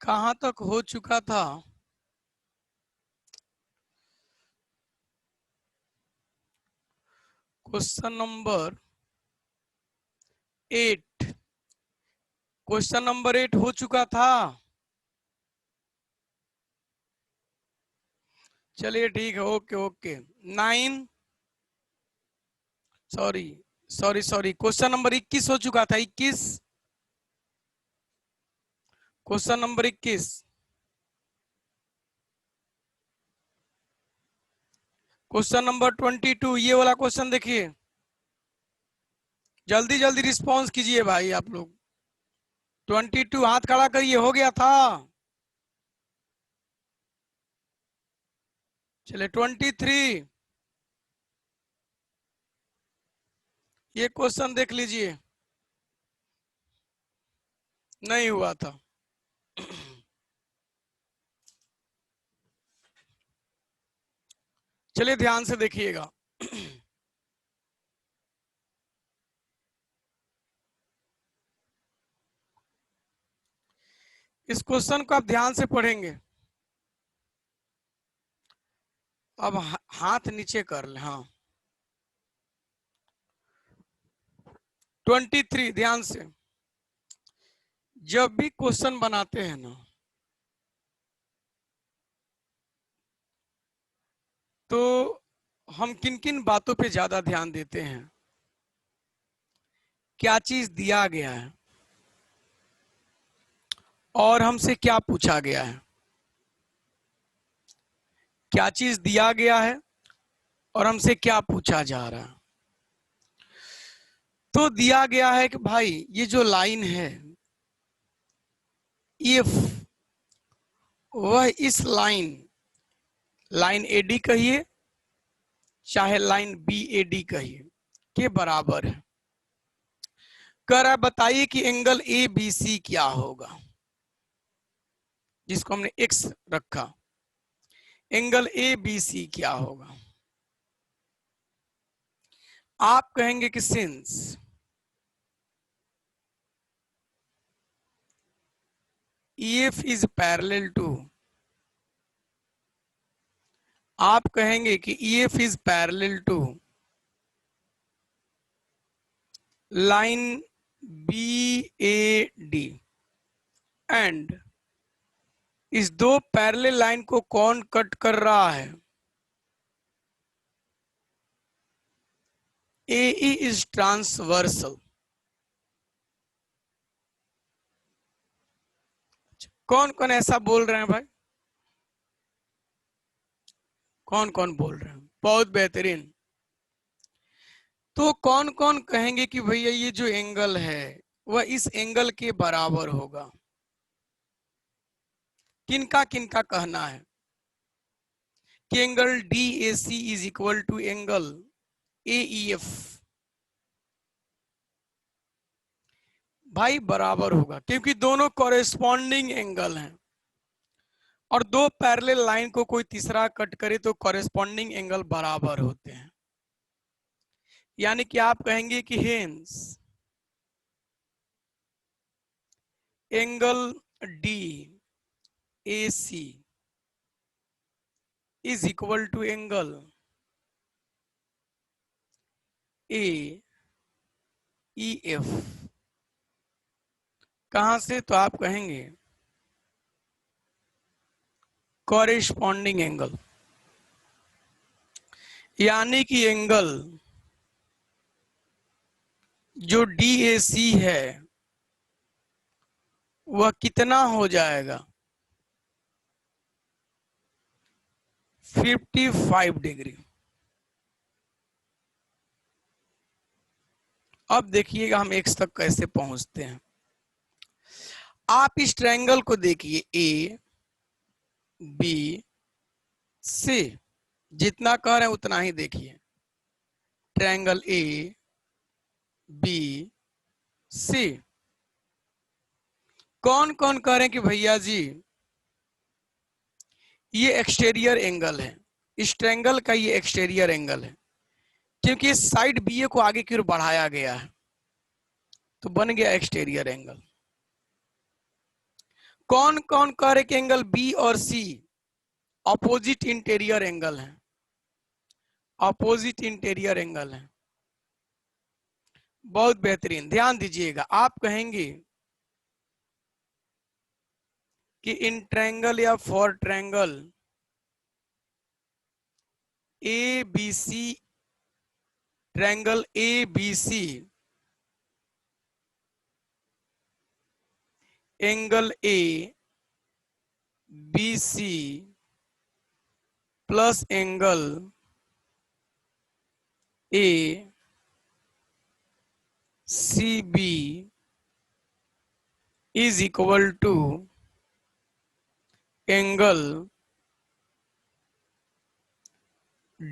कहां तक हो चुका था? Question number 8। क्वेश्चन नंबर 8 हो चुका था। चलिए ठीक है, okay okay. 9, sorry sorry sorry, question number 21 हो चुका था। 21, क्वेश्चन नंबर 21। क्वेश्चन नंबर 22, ये वाला क्वेश्चन देखिए। जल्दी जल्दी रिस्पॉन्स कीजिए भाई आप लोग। 22, हाथ खड़ा करिए, हो गया था। चलिए 23, ये क्वेश्चन देख लीजिए। नहीं हुआ था। चलिए ध्यान से देखिएगा। इस क्वेश्चन को आप ध्यान से पढ़ेंगे। अब हाथ नीचे कर ले। हाँ, 23, ध्यान से। जब भी क्वेश्चन बनाते हैं ना, तो हम किन किन बातों पे ज्यादा ध्यान देते हैं? क्या चीज दिया गया है और हमसे क्या पूछा गया है। क्या चीज दिया गया है और हमसे क्या पूछा जा रहा है। तो दिया गया है कि भाई ये जो लाइन है, इफ वह इस लाइन एडी कहिए चाहे लाइन बी एडी कहिए, के बराबर है। कह रहा है बताइए कि एंगल ए बी सी क्या होगा, जिसको हमने एक्स रखा। एंगल ए बी सी क्या होगा? आप कहेंगे कि since EF is parallel to, आप कहेंगे कि EF is parallel to line BAD and इस दो पैरेलल लाइन को कौन कट कर रहा है? AE is transversal. कौन कौन ऐसा बोल रहे हैं भाई? कौन कौन बोल रहे हैं? बहुत बेहतरीन। तो कौन कौन कहेंगे कि भैया ये जो एंगल है वह इस एंगल के बराबर होगा? किनका किनका कहना है कि angle DAC is equal to angle AEF भाई बराबर होगा, क्योंकि दोनों कॉरेस्पॉन्डिंग एंगल हैं। और दो पैरेलल लाइन को कोई तीसरा कट करे तो कॉरेस्पॉन्डिंग एंगल बराबर होते हैं। यानी कि आप कहेंगे कि hence angle DAC is equal to angle AEF। कहां से? तो आप कहेंगे कॉरेस्पॉन्डिंग एंगल, यानी कि एंगल जो DAC है वह कितना हो जाएगा? 55 डिग्री। अब देखिएगा हम एक्स तक कैसे पहुंचते हैं। आप इस ट्रायंगल को देखिए ABC, जितना कह रहे हैं उतना ही देखिए। ट्रायंगल ABC, कौन कौन कह रहे हैं कि भैया जी ये एक्सटीरियर एंगल है, इस ट्रायंगल का ये एक्सटीरियर एंगल है, क्योंकि इस साइड BA को आगे की ओर बढ़ाया गया है तो बन गया एक्सटीरियर एंगल। कौन कौन कह रहे कि एंगल बी और सी अपोजिट इंटीरियर एंगल है? अपोजिट इंटीरियर एंगल है। बहुत बेहतरीन, ध्यान दीजिएगा। आप कहेंगे कि इन ट्रायंगल या for triangle A B C, triangle A B C, angle A B C plus angle A C B is equal to angle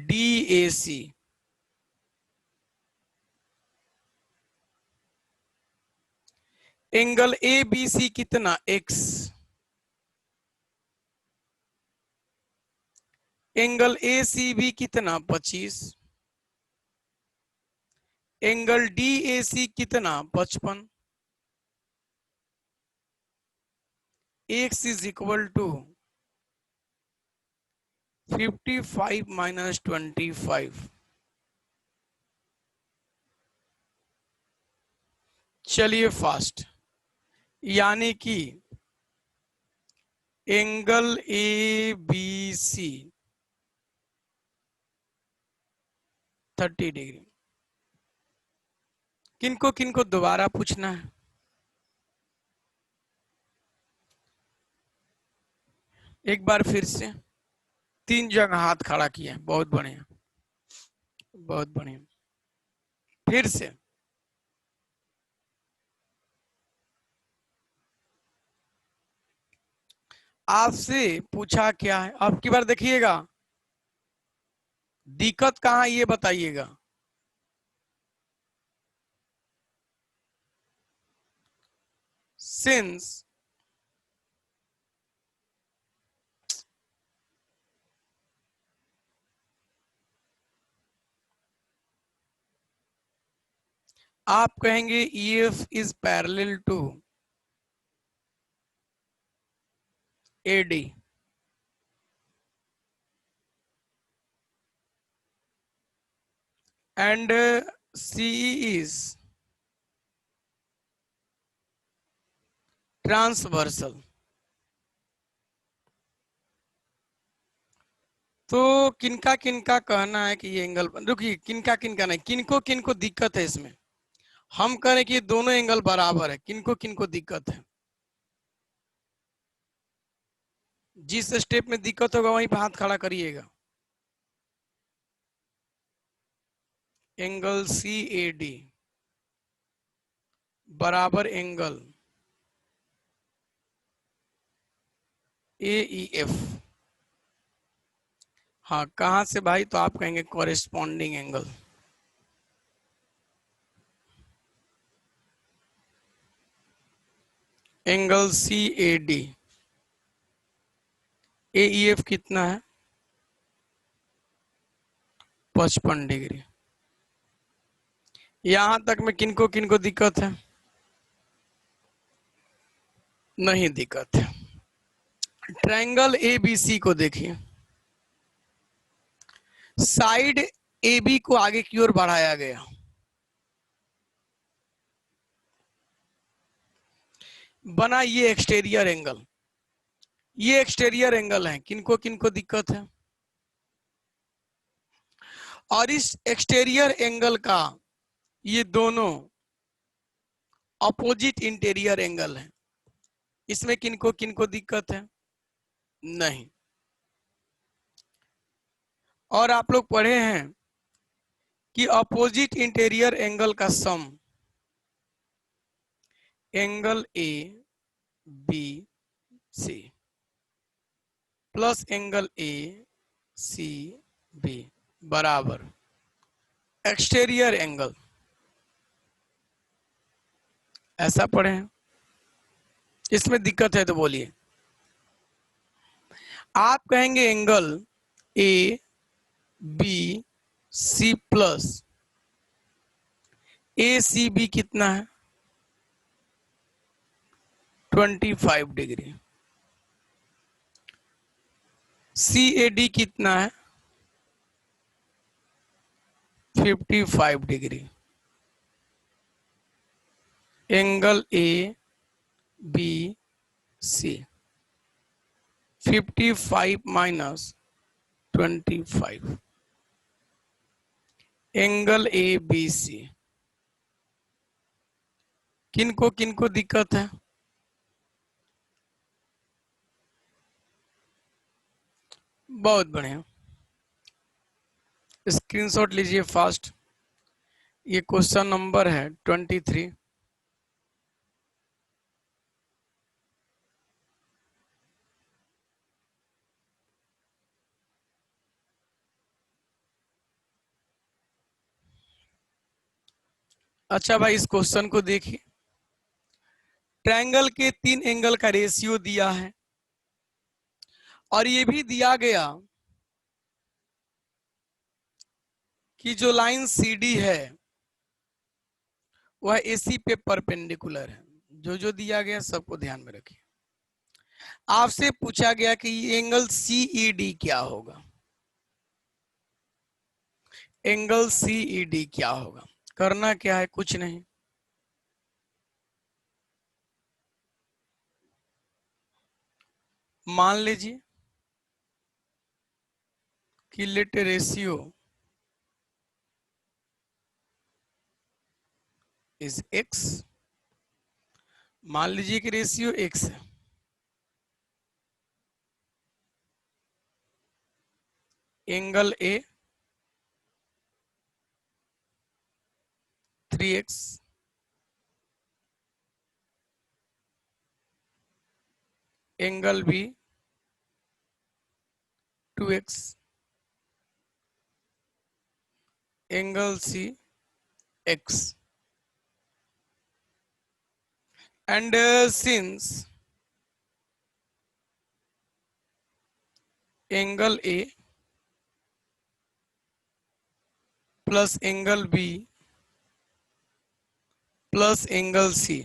D A C. Angle A B C कितना? X. Angle A C B कितना? 25। Angle D A C कितना? 55। X is equal to 55 minus 25। चलिए fast, यानी कि angle A B C 30 degree. किनको किनको दोबारा पूछना है? एक बार फिर से। 3 जगह हाथ खड़ा किया, बहुत बढ़िया, बहुत बढ़िया। फिर से। आपसे पूछा क्या है? अब की बार देखिएगा, दिक्कत कहाँ ये बताइएगा। सिंस आप कहेंगे EF is parallel to AD, and CE is transversal. तो किनका किनका कहना है कि ये एंगल, रुकिए, किनका किनका नहीं, किनको किनको दिक्कत है इसमें? हम कह रहे हैं कि ये दोनों एंगल बराबर है, किनको किनको दिक्कत है? जिस स्टेप में दिक्कत होगा वहीं पे हाथ खड़ा करिएगा। एंगल CAD बराबर एंगल AEF। हाँ, कहां से भाई? तो आप कहेंगे corresponding angle. Angle CAD AEF कितना है? 55 डिग्री। यहां तक में किनको किनको दिक्कत है? नहीं दिक्कत है। ट्रायंगल ABC को देखिए, साइड AB को आगे की ओर बढ़ाया गया, बना ये एक्सटीरियर एंगल। ये एक्सटीरियर एंगल है, किनको किनको दिक्कत है? और इस एक्सटीरियर एंगल का ये दोनों अपोजिट इंटीरियर एंगल है, इसमें किनको किनको दिक्कत है? नहीं। और आप लोग पढ़े हैं कि अपोजिट इंटीरियर एंगल का sum angle ABC plus angle ACB बराबर एक्सटीरियर एंगल। ऐसा पढ़े हैं? इसमें दिक्कत है तो बोलिए। आप कहेंगे एंगल ABC प्लस ACB कितना है? 25 डिग्री। CAD कितना है? 55 degree. Angle ABC 55 minus 25, angle ABC। किनको दिक्कत है? बहुत बढ़िया, स्क्रीनशॉट लीजिए फास्ट। ये क्वेश्चन नंबर है 23। अच्छा भाई, इस क्वेश्चन को देखिए। ट्रायंगल के 3 एंगल का रेशियो दिया है और ये भी दिया गया कि जो लाइन CD है वह AC पे परपेंडिकुलर है। जो दिया गया सबको ध्यान में रखिए। आपसे पूछा गया कि एंगल CED क्या होगा। एंगल CED क्या होगा? करना क्या है, कुछ नहीं। मान लीजिए कि लेट रेशियो इज x। मान लीजिए कि रेशियो x है। Angle A 3x, angle B 2x, angle C x। And since angle A plus angle B plus angle C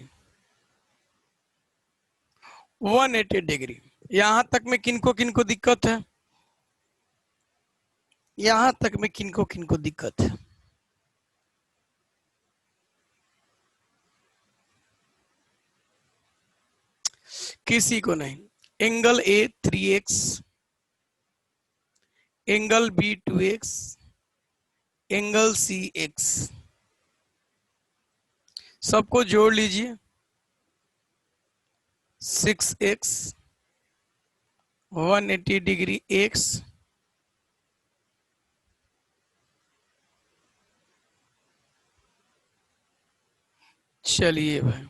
180 degree. यहां तक में किनको दिक्कत है? यहां तक में किनको दिक्कत है? किसी को नहीं। Angle A 3x, angle B 2x, angle C x। सबको जोड़ लीजिए। 6x 180 degree x। चलिए भाई,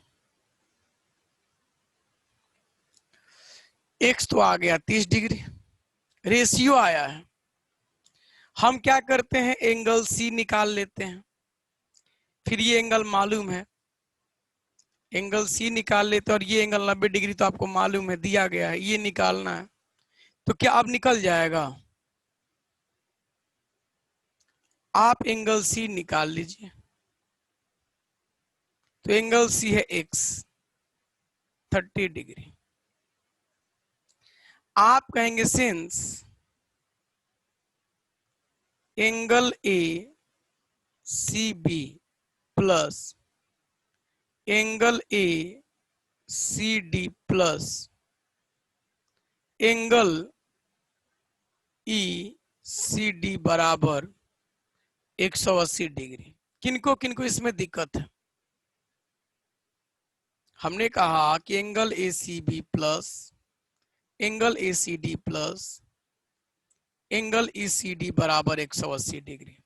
x तो आ गया 30 डिग्री, रेशियो आया है। हम क्या करते हैं, एंगल C निकाल लेते हैं। फिर ये एंगल मालूम है, एंगल C निकाल लेते हैं। और ये एंगल 90 डिग्री तो आपको मालूम है, दिया गया है, ये निकालना है। तो क्या अब निकल जाएगा? आप एंगल C निकाल लीजिए। तो एंगल C है x 30 डिग्री। आप कहेंगे since angle A CB plus angle A CD plus angle ECD बराबर 180 डिग्री। किनको इसमें दिक्कत है? हमने कहा कि angle ACB plus angle ACD plus angle ECD बराबर 180 डिग्री।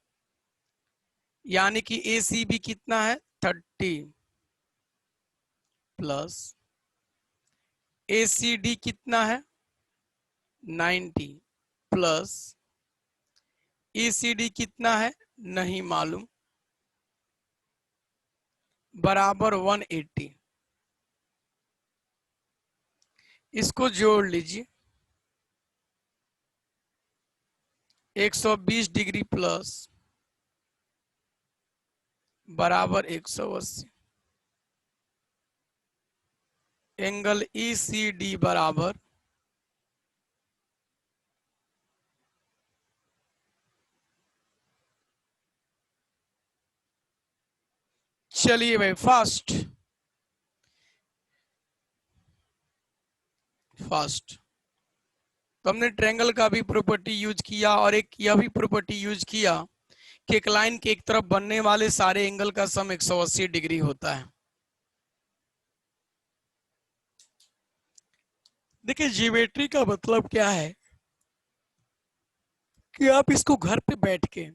यानी कि ACB कितना है 30 प्लस ACD कितना है 90 प्लस ECD कितना है नहीं मालूम, बराबर 180। इसको जोड़ लीजिए। 120 डिग्री प्लस बराबर 180। एंगल ECD बराबर चलिए भाई, फास्ट फास्ट तो हमने ट्रायंगल का भी प्रॉपर्टी यूज किया और एक यह भी प्रॉपर्टी यूज किया कि एक लाइन के एक तरफ बनने वाले सारे एंगल का सम 180 डिग्री होता है। देखिए, ज्योमेट्री का मतलब क्या है कि आप इसको घर पे बैठ के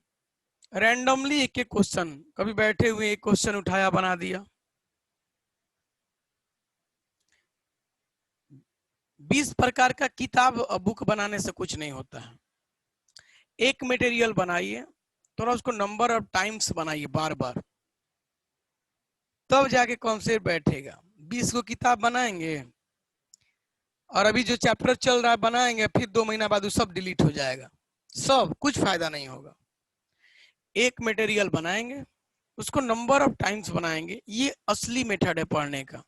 रैंडमली एक एक क्वेश्चन, कभी बैठे हुए एक क्वेश्चन उठाया बना दिया। 20 प्रकार का किताब बुक बनाने से कुछ नहीं होता है। एक मटेरियल बनाइए, थोड़ा उसको नंबर ऑफ टाइम्स बनाइए बार बार, तब जाके कॉन्सेप्ट बैठेगा। 20 को किताब बनाएंगे और अभी जो चैप्टर चल रहा है बनाएंगे, फिर 2 महीना बाद वो सब डिलीट हो जाएगा, सब कुछ फायदा नहीं होगा। एक मटेरियल बनाएंगे, उसको नंबर ऑफ टाइम्स बनाएंगे, ये असली मेथड है पढ़ने का।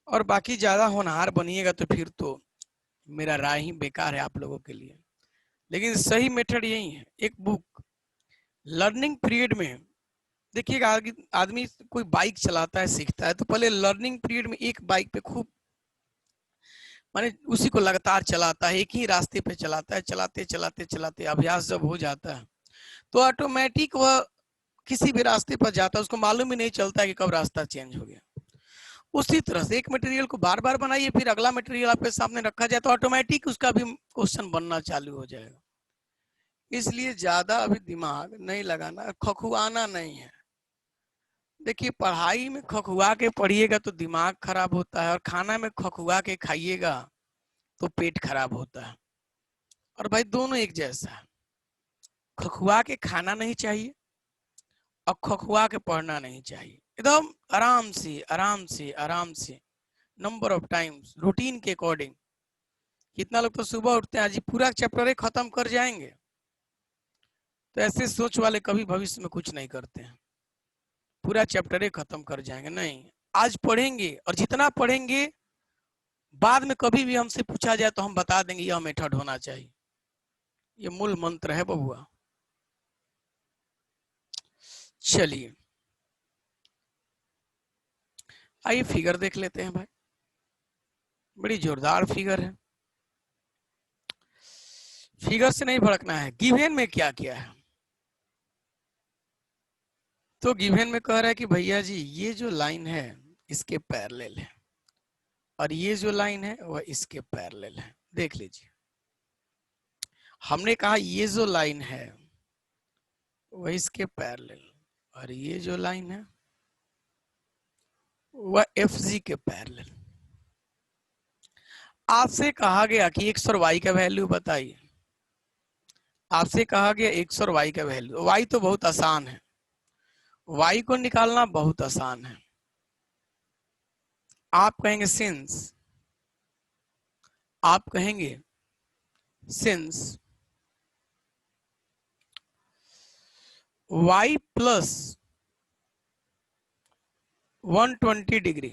और बाकी ज्यादा होनहार बनिएगा तो फिर तो मेरा राय ही बेकार है आप लोगों के लिए। लेकिन सही मेथड यही है। एक बुक लर्निंग पीरियड में, देखिएगा, आदमी कोई बाइक चलाता है सीखता है तो पहले लर्निंग पीरियड में एक बाइक पे खूब, माने उसी को लगातार चलाता है, एक ही रास्ते पे चलाता है, चलाते चलाते चलाते अभ्यास जब हो जाता है तो ऑटोमेटिक वह किसी भी रास्ते पर जाता है, उसको मालूम ही नहीं चलता है कि कब रास्ता चेंज हो गया। उसी तरह से एक मटेरियल को बार बार बनाइए, फिर अगला मटेरियल आपके सामने रखा जाए तो ऑटोमेटिक उसका भी क्वेश्चन बनना चालू हो जाएगा। इसलिए ज्यादा अभी दिमाग नहीं लगाना, खखुआना नहीं है। देखिए, पढ़ाई में खखुआ के पढ़िएगा तो दिमाग खराब होता है, और खाना में खखुआ के खाइएगा तो पेट खराब होता है। और भाई दोनों एक जैसा है, खखुआ के खाना नहीं चाहिए और खखुआ के पढ़ना नहीं चाहिए। एकदम आराम से आराम से आराम से, नंबर ऑफ टाइम्स, रूटीन के अकॉर्डिंग। कितना लोग तो सुबह उठते हैं, आज पूरा चैप्टर खत्म कर जाएंगे, तो ऐसे सोच वाले कभी भविष्य में कुछ नहीं करते हैं। पूरा चैप्टर खत्म कर जाएंगे, नहीं, आज पढ़ेंगे, और जितना पढ़ेंगे बाद में कभी भी हमसे पूछा जाए तो हम बता देंगे यह मेथड होना चाहिए। ये मूल मंत्र है बबुआ। चलिए आइए फिगर देख लेते हैं भाई, बड़ी जोरदार फिगर है। फिगर से नहीं भड़कना है, गिवन में क्या किया है। तो गिवन में कह रहा है कि भैया जी ये जो लाइन है इसके पैरेलल है, और ये जो लाइन है वह इसके पैरेलल है। देख लीजिए, हमने कहा ये जो लाइन है वह इसके पैरेलल, और ये जो लाइन है वह एफ जी के पैरेलल। आपसे कहा गया कि एक्स और वाई का वैल्यू बताइए। आपसे कहा गया एक्स और वाई का वैल्यू। वाई तो बहुत आसान है, वाई को निकालना बहुत आसान है। आप कहेंगे सिंस, आप कहेंगे since y plus 120 degree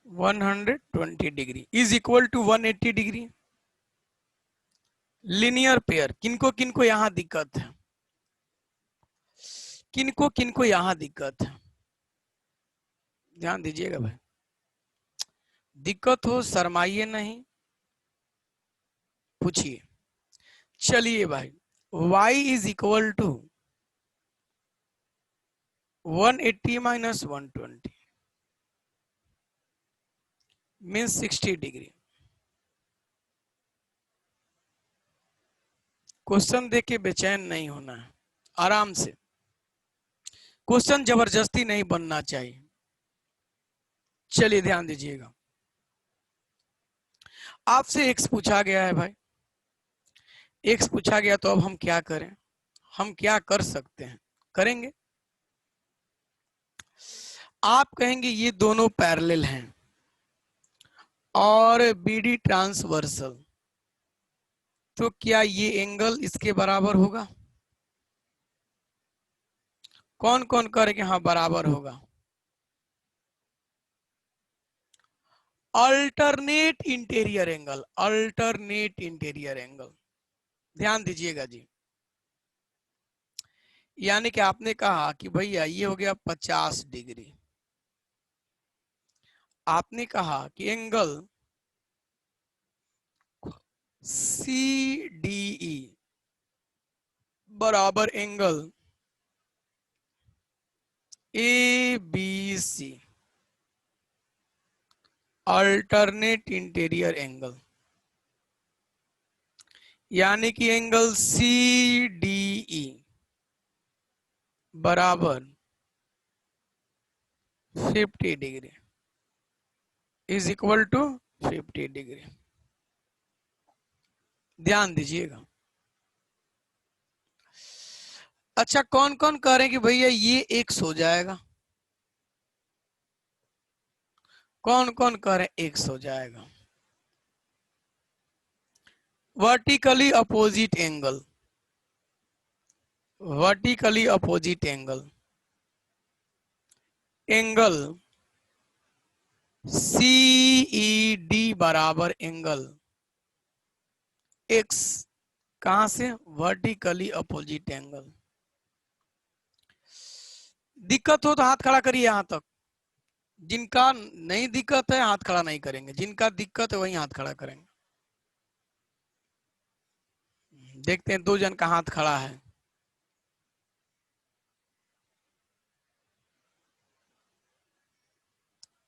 120 degree is equal to 180 degree. Linear pair, किनको किनको यहां दिक्कत है, किनको किनको यहां दिक्कत है, ध्यान दीजिएगा भाई। दिक्कत हो शर्माइए नहीं, पूछिए। चलिए भाई, y is equal to 180 minus 120 means 60 degree. Question देख के बेचैन नहीं होना है, आराम से। क्वेश्चन जबरदस्ती नहीं बनना चाहिए। चलिए ध्यान दीजिएगा, आपसे एक्स पूछा गया है भाई, एक्स पूछा गया तो अब हम क्या करें, हम क्या कर सकते हैं, करेंगे। आप कहेंगे ये दोनों पैरेलल हैं और बीडी ट्रांसवर्सल, तो क्या ये एंगल इसके बराबर होगा। कौन कौन करेंगे, हाँ बराबर होगा। Alternate interior angle, alternate interior angle, ध्यान दीजिएगा जी। यानी कि आपने कहा कि भैया ये हो गया 50 डिग्री। आपने कहा कि एंगल CDE बराबर angle ABC alternate interior angle, यानी कि एंगल CDE बराबर 50 degree is equal to 50 degree. ध्यान दीजिएगा। अच्छा, कौन कौन कह रहे हैं कि भैया ये x हो जाएगा? कौन कौन कह रहे हैं x हो जाएगा? Vertically opposite angle, vertically opposite angle, angle CED बराबर एंगल x, कहां से? Vertically opposite angle. दिक्कत हो तो हाथ खड़ा करिए यहां तक। जिनका नहीं दिक्कत है हाथ खड़ा नहीं करेंगे, जिनका दिक्कत है वही हाथ खड़ा करेंगे। देखते हैं 2 जन का हाथ खड़ा है।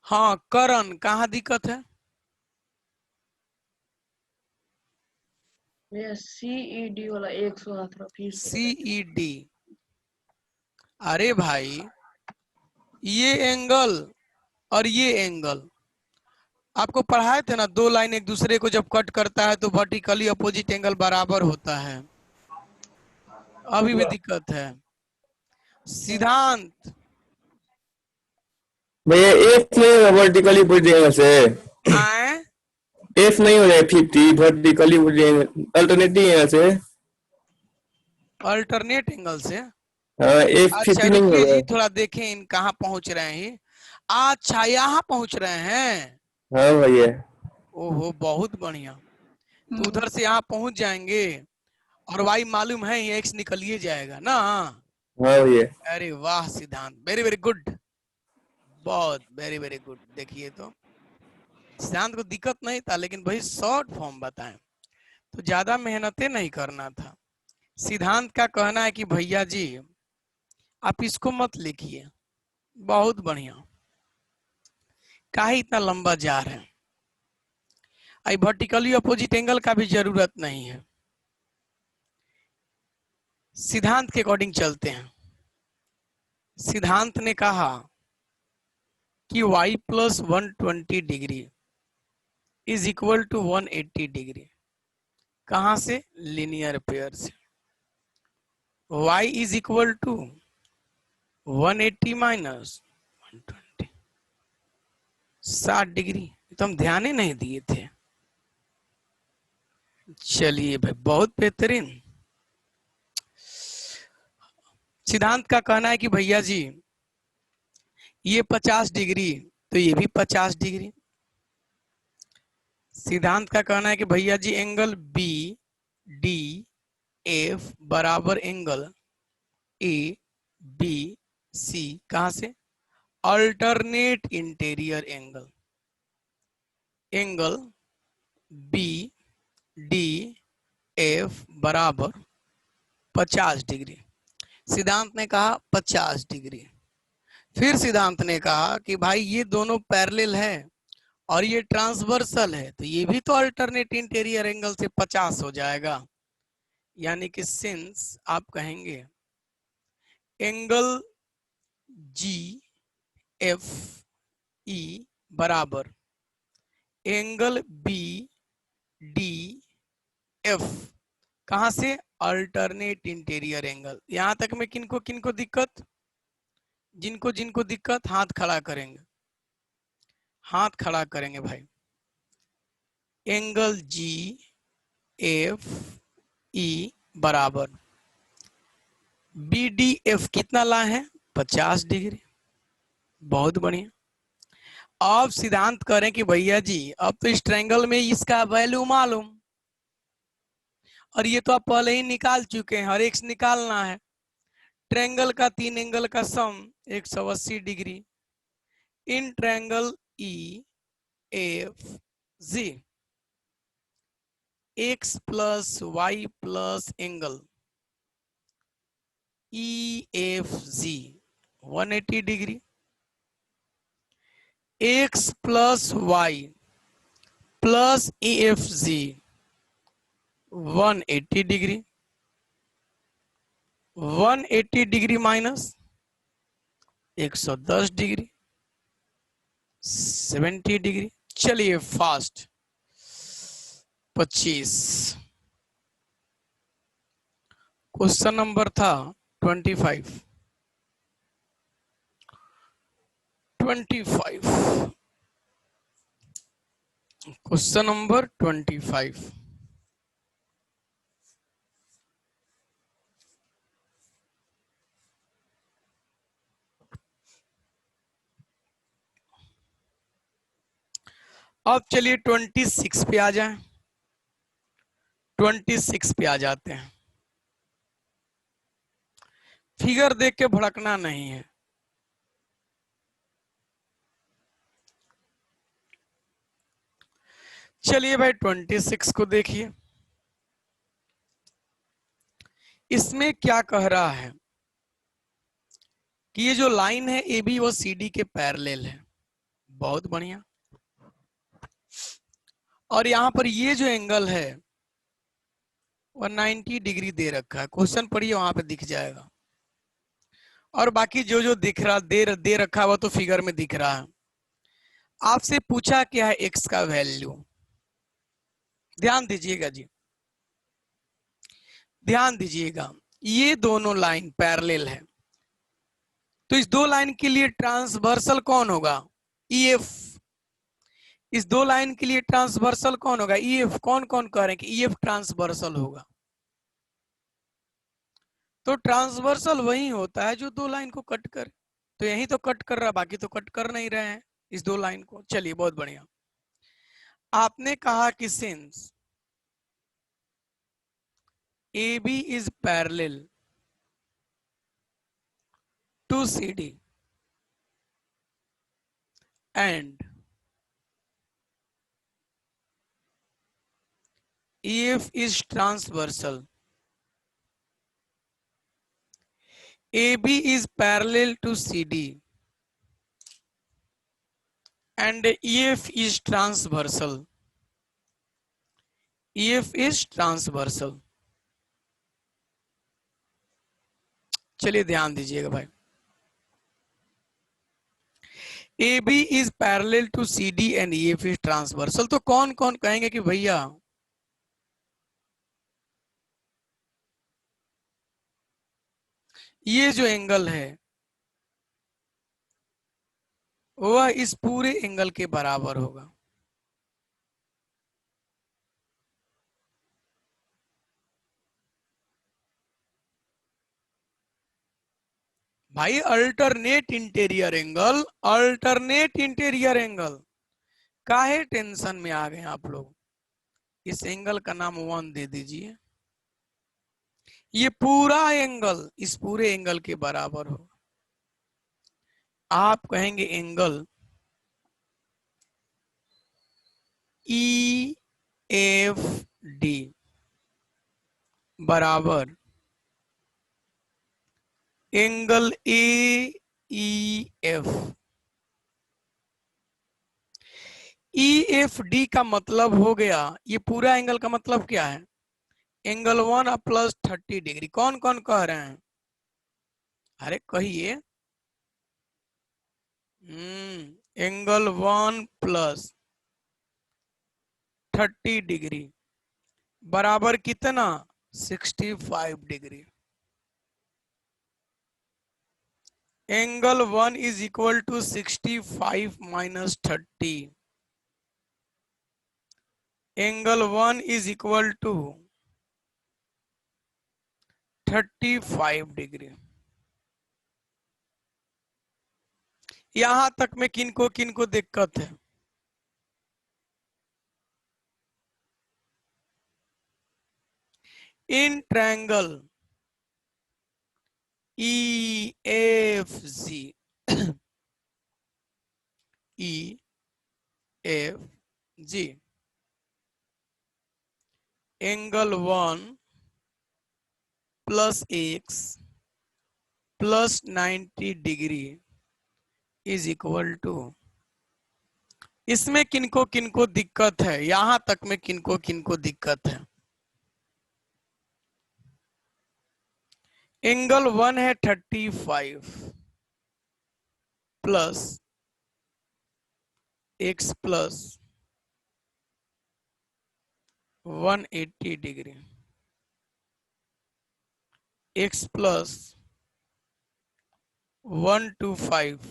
हाँ करण, कहाँ दिक्कत है? CED वाला 100 थोड़ा फिर से बताइए। CED, अरे भाई ये एंगल और ये एंगल आपको पढ़ाए थे ना, 2 लाइन एक दूसरे को जब कट करता है तो वर्टिकली अपोजिट एंगल बराबर होता है। अभी भी दिक्कत है। सिद्धांत, भैया एफ नहीं होगा वर्टिकली बुझ जाएगा से। आए एफ नहीं हो जाएगा 50 वर्टिकली बुझ जाएगा अल्टरनेटिव है से। अल्टरनेट एंगल से। हाँ एफ अच्छा 50 नहीं रुकिए होगा। जी, थोड़ा देखें इन कहाँ पहुंच रहे हैं। अच्छा यहाँ पहुंच रहे हैं। हाँ भैया। ओहो बहुत बढ़िया। तो उधर से यहाँ पहुंच जाएंगे और वाई मालूम है ये एक्स निकल ही जाएगा ना। हाँ भैया। अरे वाह सिद्धांत, वेरी वेरी गुड, बहुत वेरी वेरी गुड। देखिए तो सिद्धांत को दिक्कत नहीं था, लेकिन भाई शॉर्ट फॉर्म बताएं तो ज्यादा मेहनतें नहीं करना था। सिद्धांत का कहना है कि भैया जी आप इसको मत लिखिए, बहुत बढ़िया, काहे इतना लंबा जा रहे हैं। आई वर्टिकली अपोजिट एंगल का भी जरूरत नहीं है। सिद्धांत के अकॉर्डिंग चलते हैं। सिद्धांत ने कहा कि y plus 120 degree is equal to 180 degree. कहां से? लीनियर पेयर से। y is equal to 180 minus 120, 60 degree. तो हम ध्यान ही नहीं दिए थे। चलिए भाई बहुत बेहतरीन। सिद्धांत का कहना है कि भैया जी ये 50 डिग्री तो ये भी 50 डिग्री। सिद्धांत का कहना है कि भैया जी एंगल बी डी एफ बराबर एंगल ए बी सी, कहां से? Alternate interior angle, angle B D F बराबर 50 डिग्री। सिद्धांत ने कहा 50 डिग्री। फिर सिद्धांत ने कहा कि भाई ये दोनों पैरेलल है और ये ट्रांसवर्सल है, तो ये भी तो अल्टरनेट इंटीरियर एंगल से 50 हो जाएगा। यानी कि सिंस आप कहेंगे एंगल जी एफ ई बराबर एंगल बी डी एफ, कहां से? Alternate interior angle. यहां तक में किनको किनको दिक्कत? जिनको जिनको दिक्कत हाथ खड़ा करेंगे, हाथ खड़ा करेंगे भाई। एंगल जी एफ ई बराबर बी डी एफ कितना ला है? 50 डिग्री। बहुत बढ़िया। अब सिद्धांत करें कि भैया जी अब तो इस ट्रायंगल में इसका वैल्यू मालूम, और ये तो आप पहले ही निकाल चुके हैं और एक्स निकालना है। ट्रायंगल का 3 एंगल का sum 180 degree in triangle E F G x plus y plus angle E F G 180 degree, x plus y plus E F G 180 degree, 180 degree minus 110 degree 70 degree. चलिए fast 25। Question number था 25। 25 question number 25। अब चलिए 26 पे आ जाएं। 26 पे आ जाते हैं। Figure देख के भड़कना नहीं है। चलिए भाई 26 को देखिए। इसमें क्या कह रहा है कि ये जो लाइन है ए बी वो सी डी के पैरेलल है। बहुत बढ़िया। और यहां पर ये जो एंगल है वो 90 डिग्री दे रखा है। क्वेश्चन पढ़िए वहां पे दिख जाएगा। और बाकी जो जो दिख रहा दे रखा हुआ तो फिगर में दिख रहा है। आपसे पूछा क्या है एक्स का वैल्यू। ध्यान दीजिएगा जी, ध्यान दीजिएगा। ये दोनों लाइन पैरेलल है तो इस दो लाइन के लिए ट्रांसवर्सल कौन होगा? E F. इस दो लाइन के लिए ट्रांसवर्सल कौन होगा? E F. कौन कौन कह रहे हैं कि ई एफ ट्रांसवर्सल होगा? तो ट्रांसवर्सल वही होता है जो दो लाइन को कट करे। तो यही तो कट कर रहा, बाकी तो कट कर नहीं रहे हैं इस दो लाइन को। चलिए बहुत बढ़िया। आपने कहा कि since A B is parallel to C D and EF is transversal. AB is parallel to CD and EF is transversal. EF is transversal. चलिए ध्यान दीजिएगा भाई। AB is parallel to CD and EF is transversal. तो कौन कौन कहेंगे कि भैया ये जो एंगल है वह इस पूरे एंगल के बराबर होगा। भाई alternate interior angle, alternate interior angle. काहे टेंशन में आ गए आप लोग? इस एंगल का नाम 1 दे दीजिए। ये पूरा एंगल इस पूरे एंगल के बराबर होगा। आप कहेंगे एंगल ई एफ डी बराबर एंगल ए E F. E F D का मतलब हो गया, ये पूरा एंगल का मतलब क्या है? Angle 1 plus 30 degree. कौन कौन कह रहे हैं? अरे कहिए। एंगल 1 प्लस 30 डिग्री बराबर कितना? 65 degree. Angle 1 is equal to 65 minus 30। Angle 1 is equal to 35 degree. यहां तक में किनको किनको दिक्कत है? In triangle E F G, E F G, angle 1 plus x plus 90 degree is equal to, इसमें किनको किनको दिक्कत है, यहां तक में किनको किनको दिक्कत है। एंगल 1 है 35 plus x plus 180 degree, x plus 125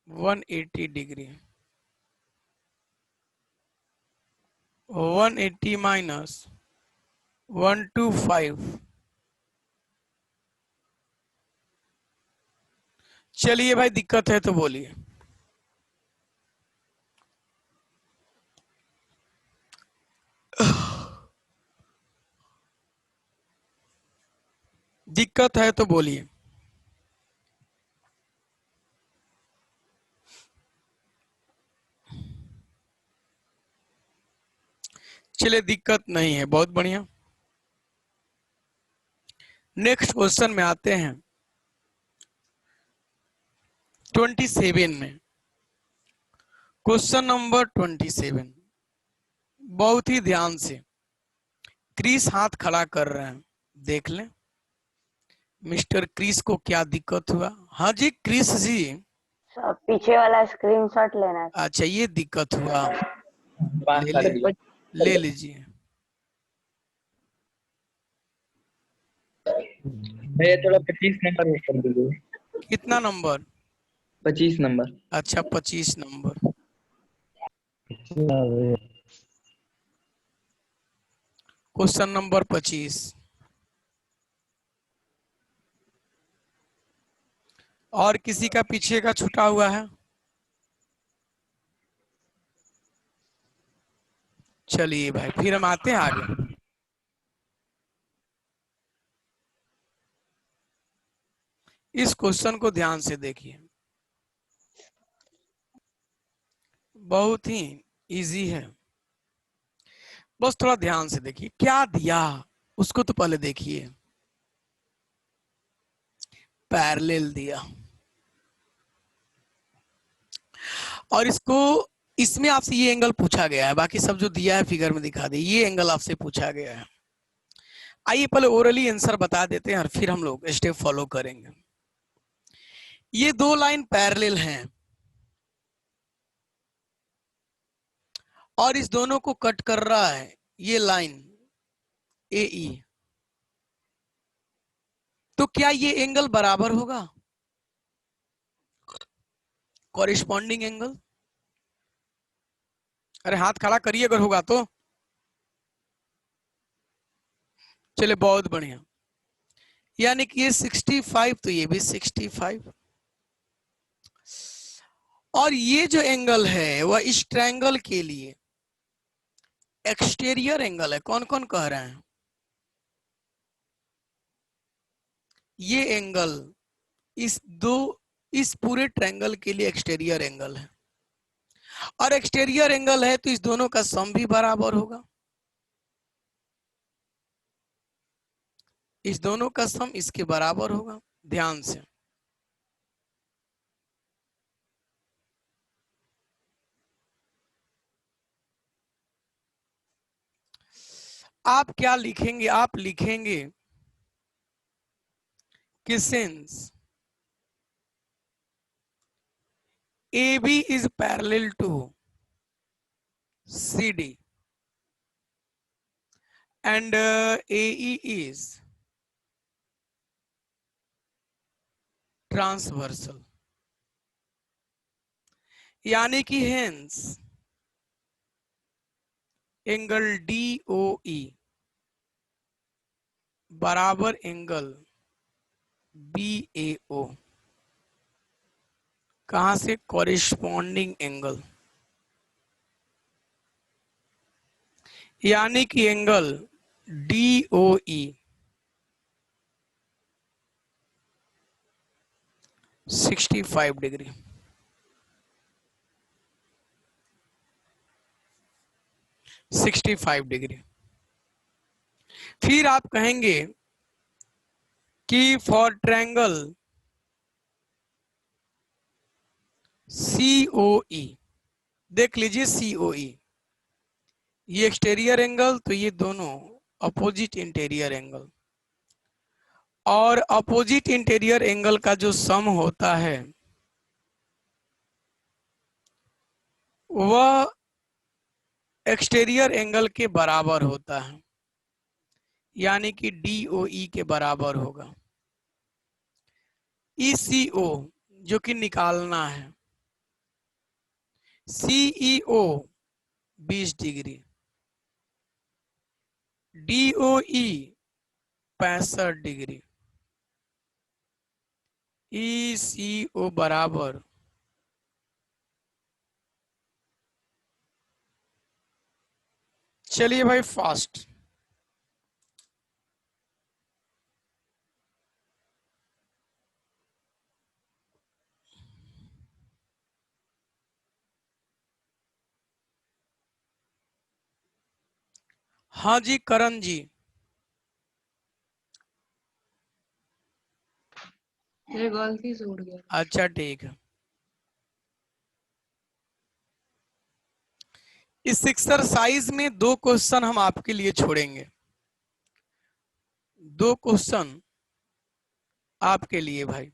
180 degree, 180 minus 125, चलिए भाई दिक्कत है तो बोलिए। दिक्कत है तो बोलिए। चलिए दिक्कत नहीं है, बहुत बढ़िया। नेक्स्ट क्वेश्चन में आते हैं 27 में। क्वेश्चन नंबर 27, बहुत ही ध्यान से। क्रिस हाथ खड़ा कर रहे हैं, देख लें मिस्टर क्रिस को क्या दिक्कत हुआ। हाँ जी क्रिस जी, सर पीछे वाला स्क्रीनशॉट लेना है। अच्छा ये दिक्कत हुआ, ले लीजिए। भैया थोड़ा 25 नंबर कर दीजिए। कितना नंबर? 25 नंबर। अच्छा 25 नंबर। क्वेश्चन नंबर 25, और किसी का पीछे का छूटा हुआ है? चलिए भाई फिर हम आते हैं आगे। इस क्वेश्चन को ध्यान से देखिए, बहुत ही इजी है, बस थोड़ा ध्यान से देखिए क्या दिया उसको तो पहले देखिए। पैरेलल दिया, और इसको, इसमें आपसे ये एंगल पूछा गया है, बाकी सब जो दिया है फिगर में दिखा दे, ये एंगल आपसे पूछा गया है। आइए पहले ओरली आंसर बता देते हैं और फिर हम लोग स्टेप फॉलो करेंगे। ये दो लाइन पैरेलल हैं और इस दोनों को कट कर रहा है ये लाइन AE, तो क्या ये एंगल बराबर होगा? Corresponding angle? अरे हाथ खड़ा करिए अगर होगा तो। चले बहुत बढ़िया, यानी कि ये 65 तो ये भी 65, और ये जो एंगल है वह इस ट्रायंगल के लिए एक्सटीरियर एंगल है। कौन कौन कह रहे हैं? ये एंगल इस पूरे ट्रायंगल के लिए एक्सटीरियर एंगल है, और एक्सटीरियर एंगल है तो इस दोनों का सम भी बराबर होगा। इस दोनों का सम इसके बराबर होगा। ध्यान से, आप क्या लिखेंगे? आप लिखेंगे कि since AB is parallel to CD and AE is transversal, यानी कि हेंस एंगल DOE बराबर एंगल BAO। कहां से? कॉरेस्पॉन्डिंग एंगल, यानी कि एंगल DOE 65 डिग्री। फिर आप कहेंगे कि फॉर ट्रायंगल COE, देख लीजिए COE, ये एक्सटीरियर एंगल, तो ये दोनों अपोजिट इंटीरियर एंगल, और अपोजिट इंटीरियर एंगल का जो सम होता है वह एक्सटीरियर एंगल के बराबर होता है, यानी कि DOE के बराबर होगा। ECO जो कि निकालना है, CEO 20 degree, DOE 65 degree, ECO बराबर चलिए भाई फास्ट, हाँ जी करण जी। ये गलती से उड़ गया। अच्छा ठीक है, इस एक्सरसाइज में 2 क्वेश्चन हम आपके लिए छोड़ेंगे, 2 क्वेश्चन आपके लिए भाई।